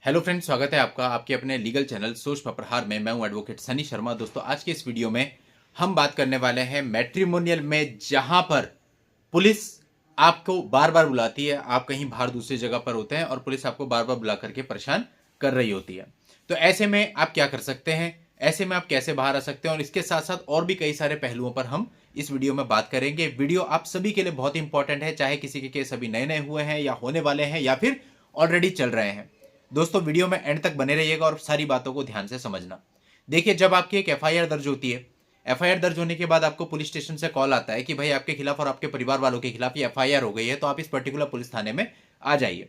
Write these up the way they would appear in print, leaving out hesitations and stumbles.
Hello friends, स्वागत है आपका आपके अपने लीगल चैनल सोच पप्रहार में। मैं हूं एडवोकेट सनी शर्मा। दोस्तों, आज के इस वीडियो में हम बात करने वाले हैं मैट्रिमोनियल में, जहां पर पुलिस आपको बार बार बुलाती है। आप कहीं बाहर दूसरी जगह पर होते हैं और पुलिस आपको बार बार बुला करके परेशान कर रही होती है। तो ऐसे में आप क्या कर सकते हैं, ऐसे में आप कैसे बाहर आ सकते हैं, और इसके साथ साथ और भी कई सारे पहलुओं पर हम इस वीडियो में बात करेंगे। वीडियो आप सभी के लिए बहुत इंपॉर्टेंट है, चाहे किसी के केस अभी नए नए हुए हैं या होने वाले हैं या फिर ऑलरेडी चल रहे हैं। दोस्तों, वीडियो में एंड तक बने रहिएगा और सारी बातों को ध्यान से समझना। देखिए, जब आपकी एक एफआईआर दर्ज होती है, एफआईआर दर्ज होने के बाद आपको पुलिस स्टेशन से कॉल आता है कि भाई आपके खिलाफ और आपके परिवार वालों के खिलाफ ये एफआईआर हो गई है, तो आप इस पर्टिकुलर पुलिस थाने में आ जाइए।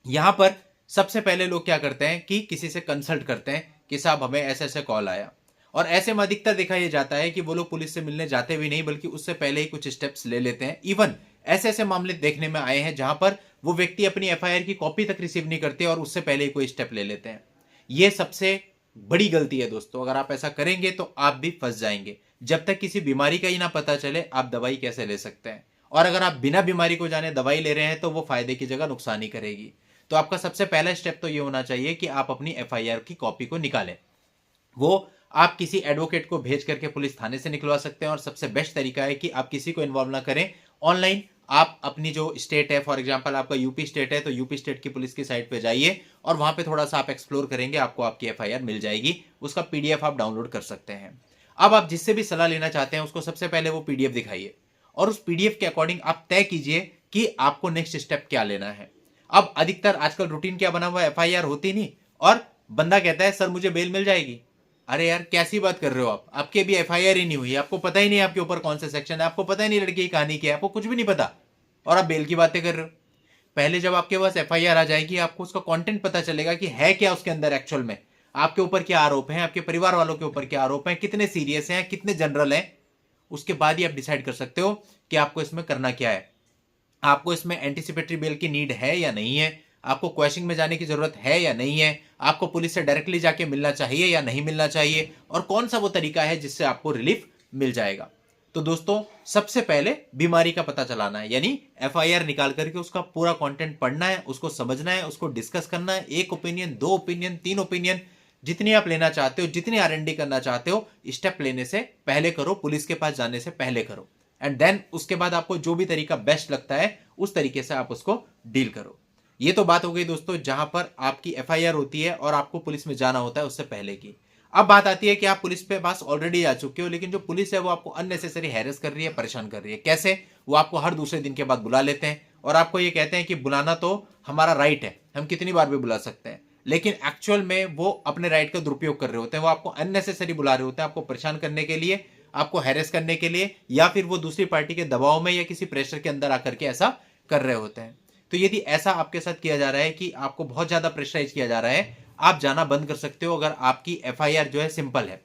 यहां पर सबसे पहले लोग क्या करते हैं कि किसी से कंसल्ट करते हैं कि साहब हमें ऐसे ऐसे कॉल आया। और ऐसे में अधिकतर देखा यह जाता है कि वो लोग पुलिस से मिलने जाते भी नहीं, बल्कि उससे पहले ही कुछ स्टेप्स ले लेते हैं। इवन ऐसे ऐसे मामले देखने में आए हैं जहां पर वो व्यक्ति अपनी एफआईआर की कॉपी तक रिसीव नहीं करते और उससे पहले ही कोई स्टेप ले लेते हैं। यह सबसे बड़ी गलती है दोस्तों। अगर आप ऐसा करेंगे तो आप भी फंस जाएंगे। जब तक किसी बीमारी का ही ना पता चले, आप दवाई कैसे ले सकते हैं? और अगर आप बिना बीमारी को जाने दवाई ले रहे हैं तो वो फायदे की जगह नुकसान ही करेगी। तो आपका सबसे पहला स्टेप तो ये होना चाहिए कि आप अपनी एफआईआर की कॉपी को निकालें। वो आप किसी एडवोकेट को भेज करके पुलिस थाने से निकलवा सकते हैं, और सबसे बेस्ट तरीका है कि आप किसी को इन्वॉल्व ना करें। ऑनलाइन आप अपनी जो स्टेट है, फॉर एग्जांपल आपका यूपी स्टेट है, तो यूपी स्टेट की पुलिस की साइट पे जाइए और वहां पे थोड़ा सा आप एक्सप्लोर करेंगे, आपको आपकी एफआईआर मिल जाएगी। उसका पीडीएफ आप डाउनलोड कर सकते हैं। अब आप जिससे भी सलाह लेना चाहते हैं उसको सबसे पहले वो पीडीएफ दिखाइए, और उस पीडीएफ के अकॉर्डिंग आप तय कीजिए कि आपको नेक्स्ट स्टेप क्या लेना है। अब अधिकतर आजकल रूटीन क्या बना हुआ है, एफआईआर होती नहीं और बंदा कहता है सर मुझे बेल मिल जाएगी। अरे यार, कैसी बात कर रहे हो आप? आपकी अभी एफआईआर ही नहीं हुई, आपको पता ही नहीं आपके ऊपर कौन सा सेक्शन है, आपको पता ही नहीं लड़की की कहानी क्या है, आपको कुछ भी नहीं पता, और आप बेल की बातें कर रहे हो। पहले जब आपके पास एफआईआर आ जाएगी, आपको उसका कंटेंट पता चलेगा कि है क्या उसके अंदर एक्चुअल में, आपके ऊपर क्या आरोप है, आपके परिवार वालों के ऊपर क्या आरोप है, कितने सीरियस हैं, कितने जनरल हैं। उसके बाद ही आप डिसाइड कर सकते हो कि आपको इसमें करना क्या है। आपको इसमें एंटीसिपेटरी बेल की नीड है या नहीं है, आपको क्वेश्चन में जाने की जरूरत है या नहीं है, आपको पुलिस से डायरेक्टली जाके मिलना चाहिए या नहीं मिलना चाहिए, और कौन सा वो तरीका है जिससे आपको रिलीफ मिल जाएगा। तो दोस्तों, सबसे पहले बीमारी का पता चलाना है, यानी एफआईआर निकाल करके उसका पूरा कंटेंट पढ़ना है, उसको समझना है, उसको डिस्कस करना है। एक ओपिनियन, दो ओपिनियन, तीन ओपिनियन, जितनी आप लेना चाहते हो, जितनी आरएनडी करना चाहते हो, स्टेप लेने से पहले करो, पुलिस के पास जाने से पहले करो। एंड देन उसके बाद आपको जो भी तरीका बेस्ट लगता है उस तरीके से आप उसको डील करो। ये तो बात हो गई दोस्तों जहां पर आपकी एफआईआर होती है और आपको पुलिस में जाना होता है उससे पहले की। अब बात आती है कि आप पुलिस पे पास ऑलरेडी आ चुके हो, लेकिन जो पुलिस है वो आपको अननेसेसरी हैरेस कर रही है, परेशान कर रही है। कैसे? वो आपको हर दूसरे दिन के बाद बुला लेते हैं और आपको ये कहते हैं कि बुलाना तो हमारा राइट है, हम कितनी बार भी बुला सकते हैं, लेकिन एक्चुअल में वो अपने राइट का दुरुपयोग कर रहे होते हैं। वो आपको अननेसेसरी बुला रहे होते हैं, आपको परेशान करने के लिए, आपको हैरेस करने के लिए, या फिर वो दूसरी पार्टी के दबाव में या किसी प्रेशर के अंदर आकर के ऐसा कर रहे होते हैं। तो यदि ऐसा आपके साथ किया जा रहा है कि आपको बहुत ज्यादा प्रेशराइज किया जा रहा है, आप जाना बंद कर सकते हो। अगर आपकी एफआईआर जो है सिंपल है,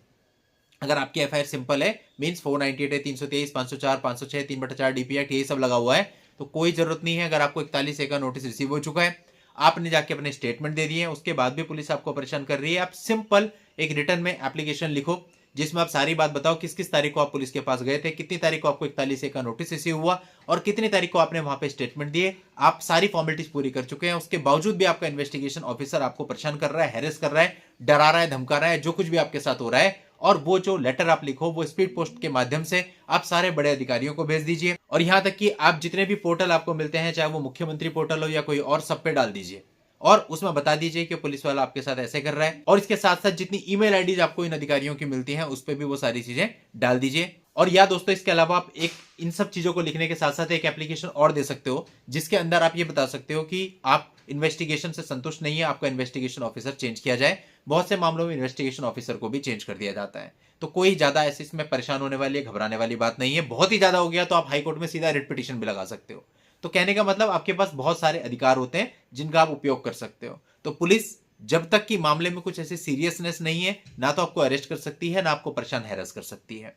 अगर आपकी एफआईआर सिंपल है, मींस 498 है, 323, 504, 506, 3/4 डीपी एक्ट, ये सब लगा हुआ है, तो कोई जरूरत नहीं है। अगर आपको 41 ए का नोटिस रिसीव हो चुका है, आपने जाके अपने स्टेटमेंट दे दिए, उसके बाद भी पुलिस आपको परेशान कर रही है, आप सिंपल एक रिटर्न में एप्लीकेशन लिखो जिसमें आप सारी बात बताओ, किस किस तारीख को आप पुलिस के पास गए थे, कितनी तारीख को आपको 41 ए का नोटिस रिसीव हुआ, और कितनी तारीख को आपने वहां पे स्टेटमेंट दिए। आप सारी फॉर्मेलिटीज पूरी कर चुके हैं, उसके बावजूद भी आपका इन्वेस्टिगेशन ऑफिसर आपको परेशान कर रहा है, हैरेस कर रहा है, डरा रहा है, धमका रहा है, जो कुछ भी आपके साथ हो रहा है, और वो जो लेटर आप लिखो वो स्पीड पोस्ट के माध्यम से आप सारे बड़े अधिकारियों को भेज दीजिए। और यहां तक कि आप जितने भी पोर्टल आपको मिलते हैं, चाहे वो मुख्यमंत्री पोर्टल हो या कोई और, सब पे डाल दीजिए और उसमें बता दीजिए कि पुलिस वाला आपके साथ ऐसे कर रहा है। और इसके साथ साथ जितनी ईमेल आईडीज आपको इन अधिकारियों की मिलती हैं उस पर भी वो सारी चीजें डाल दीजिए। और या दोस्तों, इसके अलावा आप एक इन सब चीजों को लिखने के साथ साथ एक एप्लीकेशन और दे सकते हो जिसके अंदर आप ये बता सकते हो कि आप इन्वेस्टिगेशन से संतुष्ट नहीं है, आपका इन्वेस्टिगेशन ऑफिसर चेंज किया जाए। बहुत से मामलों में इन्वेस्टिगेशन ऑफिसर को भी चेंज कर दिया जाता है। तो कोई ज्यादा ऐसे इसमें परेशान होने वाली, घबराने वाली बात नहीं है। बहुत ही ज्यादा हो गया तो आप हाईकोर्ट में सीधा रिट पिटीशन भी लगा सकते हो। तो कहने का मतलब, आपके पास बहुत सारे अधिकार होते हैं जिनका आप उपयोग कर सकते हो। तो पुलिस जब तक कि मामले में कुछ ऐसी सीरियसनेस नहीं है, ना तो आपको अरेस्ट कर सकती है, ना आपको परेशान हैरेस कर सकती है।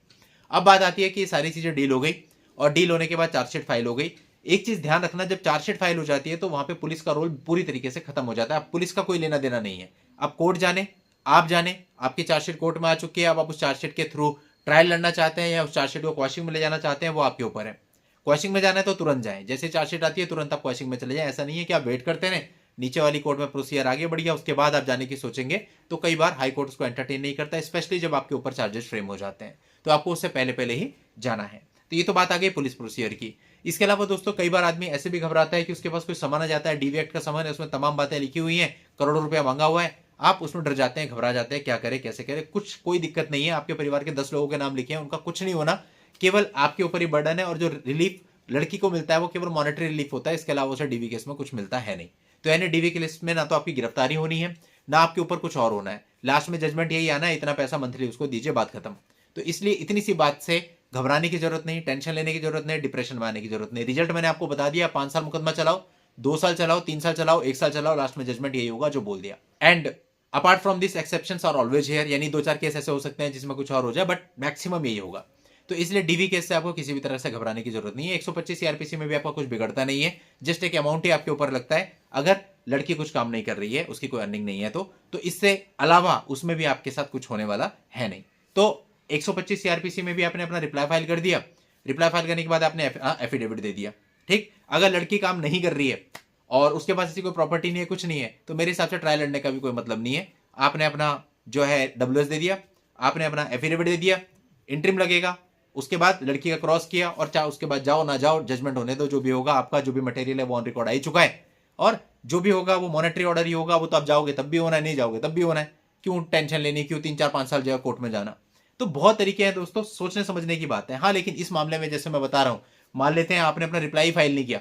अब बात आती है कि ये सारी चीजें डील हो गई, और डील होने के बाद चार्जशीट फाइल हो गई। एक चीज ध्यान रखना, जब चार्जशीट फाइल हो जाती है तो वहां पे पुलिस का रोल पूरी तरीके से खत्म हो जाता है। अब पुलिस का कोई लेना देना नहीं है। अब कोर्ट जाने, आप जाने, आपकी चार्जशीट कोर्ट में आ चुकी है, अब आप उस चार्जशीट के थ्रू ट्रायल लड़ना चाहते हैं या उस चार्जशीट को क्वॉशिंग में ले जाना चाहते हैं, वो आपके ऊपर है। क्वॉशिंग में जाना है तो तुरंत जाएं, जैसे चार्जशीट आती है तुरंत आप क्वॉशिंग में चले जाएं। ऐसा नहीं है कि आप वेट करते रहें, नीचे वाली कोर्ट में प्रोसीजर आगे बढ़ गया, उसके बाद आप जाने की सोचेंगे तो कई बार हाई कोर्ट उसको एंटरटेन नहीं करता, स्पेशली जब आपके ऊपर चार्जेस फ्रेम हो जाते हैं, तो आपको उससे पहले पहले ही जाना है। तो ये तो बात आ गई पुलिस प्रोसीजर की। इसके अलावा दोस्तों कई बार आदमी ऐसे भी घबराता है कि उसके पास कोई सामान आ जाता है, डीवी एक्ट का सामान है, उसमें तमाम बातें लिखी हुई हैं, करोड़ों रुपया मांगा हुआ है, आप उसमें डर जाते हैं, घबरा जाते हैं, क्या करें कैसे करें। कुछ कोई दिक्कत नहीं है, आपके परिवार के 10 लोगों के नाम लिखे हैं, उनका कुछ नहीं होना, केवल आपके ऊपर ही बर्डन है, और जो रिलीफ लड़की को मिलता है वो केवल मॉनेटरी रिलीफ होता है, इसके अलावा उसे डीवी केस में कुछ मिलता है नहीं। तो यानी डीवी के लिस्ट में ना तो आपकी गिरफ्तारी होनी है, ना आपके ऊपर कुछ और होना है, लास्ट में जजमेंट यही आना है, इतना पैसा मंथली उसको दीजिए, बात खत्म। तो इसलिए इतनी सी बात से घबराने की जरूरत नहीं, टेंशन लेने की जरूरत नहीं, डिप्रेशन में आने की जरूरत नहीं। रिजल्ट मैंने आपको बता दिया, 5 साल मुकदमा चलाओ, 2 साल चलाओ, 3 साल चलाओ, 1 साल चलाओ, लास्ट में जजमेंट यही होगा जो बोल दिया। And apart from this exceptions are always here, यानी 2-4 केस ऐसे हो सकते हैं जिसमें कुछ और हो जाए, बट मैक्सिमम यही होगा। तो इसलिए डीवी केस से आपको किसी भी तरह से घबराने की जरूरत नहीं है। 125 सीआरपीसी में भी आपका कुछ बिगड़ता नहीं है, जस्ट एक अमाउंट ही आपके ऊपर लगता है अगर लड़की कुछ काम नहीं कर रही है, उसकी कोई अर्निंग नहीं है तो इससे अलावा उसमें भी आपके साथ कुछ होने वाला है नहीं। तो 125 सीआरपीसी में भी आपने अपना रिप्लाई फाइल कर दिया, रिप्लाई फाइल करने के बाद आपने एफिडेविट दे दिया, ठीक। अगर लड़की काम नहीं कर रही है और उसके पास ऐसी कोई प्रॉपर्टी नहीं है, कुछ नहीं है, तो मेरे हिसाब से ट्रायल लड़ने का भी कोई मतलब नहीं है। आपने अपना जो है डब्ल्यूएस दे दिया, आपने अपना एफिडेविट दे दिया, इंटरिम लगेगा, उसके बाद लड़की का क्रॉस किया, और चाहे उसके बाद जाओ ना जाओ, जजमेंट होने दो, जो भी होगा आपका जो भी मटेरियल है वो ऑन रिकॉर्ड आ ही चुका है, और जो भी होगा वो मॉनेटरी ऑर्डर ही होगा, वो तो आप जाओगे तब भी होना है, नहीं जाओगे तब भी होना है, क्यों टेंशन लेनी, क्यों 3-4-5 साल जो है कोर्ट में जाना। तो बहुत तरीके हैं दोस्तों, सोचने समझने की बात है। हाँ, लेकिन इस मामले में जैसे मैं बता रहा हूं, मान लेते हैं आपने अपना रिप्लाई फाइल नहीं किया,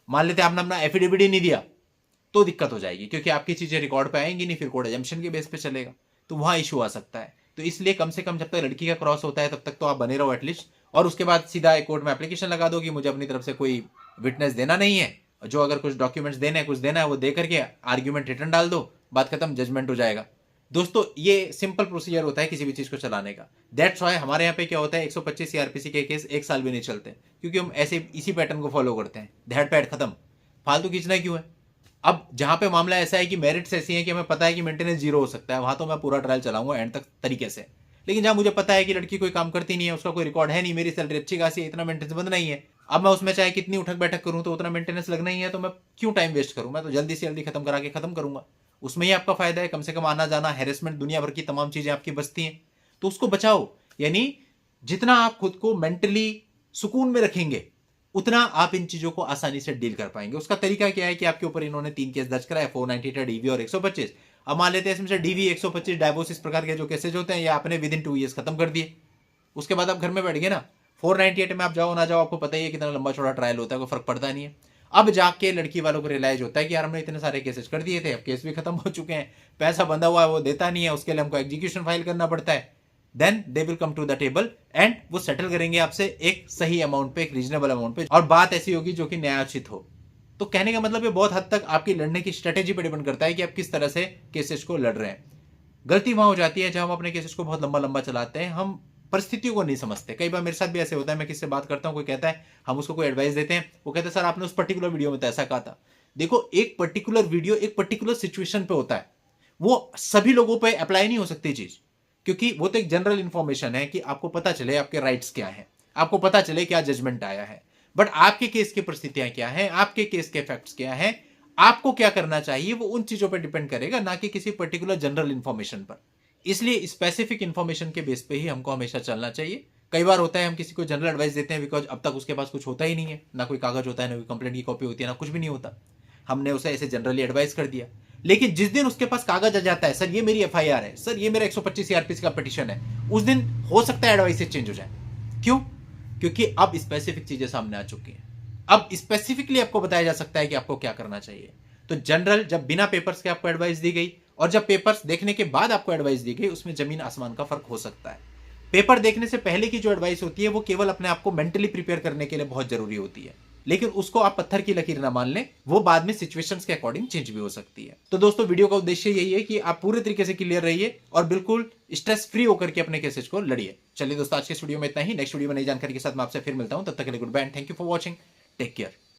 मान लेते हैं आपने अपना एफिडेविट ही नहीं दिया, तो दिक्कत हो जाएगी, क्योंकि आपकी चीजें रिकॉर्ड पे आएंगी नहीं, फिर कोर्ट एजम्पशन के बेस पे चलेगा, तो वहां इशू आ सकता है। तो इसलिए कम से कम जब तक लड़की का क्रॉस होता है तब तक तो आप बने रहो एटलीस्ट, और उसके बाद सीधा कोर्ट में एप्लीकेशन लगा दो कि मुझे अपनी तरफ से कोई विटनेस देना नहीं है, जो अगर कुछ डॉक्यूमेंट्स देने हैं, कुछ देना है, वो दे करके आर्ग्यूमेंट रिटर्न डाल दो, बात खत्म, जजमेंट हो जाएगा। दोस्तों ये सिंपल प्रोसीजर होता है किसी भी चीज को चलाने का। दैट्स व्हाई हमारे यहाँ पे क्या होता है, 125 सीआरपीसी के केस 1 साल भी नहीं चलते, क्योंकि हम ऐसे इसी पैटर्न को फॉलो करते हैं, धैट पैट खत्म, फालतू खींचना क्यों है। अब जहां पे मामला ऐसा है कि मेरिट्स ऐसी हैं कि हमें पता है कि मेंटेनेंस जीरो हो सकता है, वहां तो मैं पूरा ट्रायल चलाऊंगा एंड तक तरीके से। लेकिन जहां मुझे पता है कि लड़की कोई काम करती नहीं है, उसका कोई रिकॉर्ड है नहीं, मेरी सैलरी अच्छी खासी है, इतना मेंटेनेंस बंद नहीं है, अब मैं उसमें चाहे कितनी उठक बैठक करूं तो उतना मेंटेनेंस लगना ही है, तो मैं क्यों टाइम वेस्ट करूं, मैं तो जल्दी से जल्दी खत्म करा के खत्म करूंगा। उसमें ही आपका फायदा है, कम से कम आना जाना, हैरेसमेंट, दुनिया भर की तमाम चीजें आपकी बचती हैं, तो उसको बचाओ। यानी जितना आप खुद को मेंटली सुकून में रखेंगे उतना आप इन चीजों को आसानी से डील कर पाएंगे। उसका तरीका क्या है कि आपके ऊपर इन्होंने 3 केस दर्ज कराए, 498 डीवी और 125। अब मान लेते हैं इसमें से डीवी 125 डायवोर्स इस प्रकार के जो केसेज होते हैं ये आपने विद इन 2 ईयर्स खत्म कर दिए, उसके बाद आप घर में बैठ गए ना। 498 में आप जाओ ना जाओ, आपको पता ही है कितना लंबा चौड़ा ट्रायल होता है, कोई फर्क पड़ता नहीं है। अब जाके लड़की वालों को रियलाइज होता है कि यार हमने इतने सारे केसेस कर दिए थे, अब केस भी खत्म हो चुके हैं, पैसा बंधा हुआ है वो देता नहीं है, उसके लिए हमको एग्जीक्यूशन फाइल करना पड़ता है, then they will come to the table and वो सेटल करेंगे आपसे एक सही अमाउंट पे, एक रीजनेबल अमाउंट पे, और बात ऐसी होगी जो कि न्यायोचित हो। तो कहने का मतलब ये बहुत हद तक आपकी लड़ने की स्ट्रेटेजी पर डिपेंड करता है कि आप किस तरह से केसेस को लड़ रहे हैं। गलती वहां हो जाती है जब हम अपने केसेस को बहुत लंबा लंबा चलाते हैं, हम परिस्थितियों को नहीं समझते। कई बार मेरे साथ भी ऐसे होता है, मैं किससे बात करता हूं, कोई कहता है, हम उसको कोई एडवाइस देते हैं, वो कहते हैं सर आपने उस पर्टिकुलर वीडियो में तो ऐसा कहा था। देखो, एक पर्टिकुलर वीडियो एक पर्टिकुलर सिचुएशन पे होता है, वो सभी लोगों पे अप्लाई नहीं हो सकती चीज, क्योंकि वो तो एक जनरल इंफॉर्मेशन है कि आपको पता चले आपके राइट्स क्या हैं, आपको पता चले क्या जजमेंट आया है, बट आपके केस की परिस्थितियां क्या हैं, आपके केस के फैक्ट्स क्या हैं, आपको क्या करना चाहिए, वो उन चीजों पर डिपेंड करेगा, ना कि किसी पर्टिकुलर जनरल इंफॉर्मेशन पर। इसलिए स्पेसिफिक इंफॉर्मेशन के बेस पे ही हमको हमेशा चलना चाहिए। कई बार होता है हम किसी को जनरल एडवाइस देते हैं बिकॉज अब तक उसके पास कुछ होता ही नहीं है, ना कोई कागज होता है, ना कोई कंप्लेंट की कॉपी होती है, ना कुछ भी नहीं होता, हमने उसे ऐसे जनरली एडवाइस कर दिया। लेकिन जिस दिन उसके पास कागज आ जाता है, सर ये मेरी एफआईआर है, सर ये मेरा 125 सीआरपीसी का पिटीशन है, उस दिन हो सकता है एडवाइस चेंज हो जाए। क्यों? क्योंकि अब स्पेसिफिक चीजें सामने आ चुकी हैं, अब स्पेसिफिकली आपको बताया जा सकता है कि आपको क्या करना चाहिए। तो जनरल जब बिना पेपर्स के आपको एडवाइस दी गई और जब पेपर्स देखने के बाद आपको एडवाइस दी गई, उसमें जमीन आसमान का फर्क हो सकता है। पेपर देखने से पहले की जो एडवाइस होती है वो केवल अपने आप को मेंटली प्रिपेयर करने के लिए बहुत जरूरी होती है, लेकिन उसको आप पत्थर की लकीर ना मान लें, वो बाद में सिचुएशंस के अकॉर्डिंग चेंज भी हो सकती है। तो दोस्तों, वीडियो का उद्देश्य यही है कि आप पूरे तरीके से क्लियर रहिए और बिल्कुल स्ट्रेस फ्री होकर के अपने केसेस को लड़िए। चलिए दोस्तों, आज के इस वीडियो में इतना ही। नेक्स्ट वीडियो में नई जानकारी के साथ मैं आपसे फिर मिलता हूं, तब तक के लिए goodbye and thank you for watching, take care.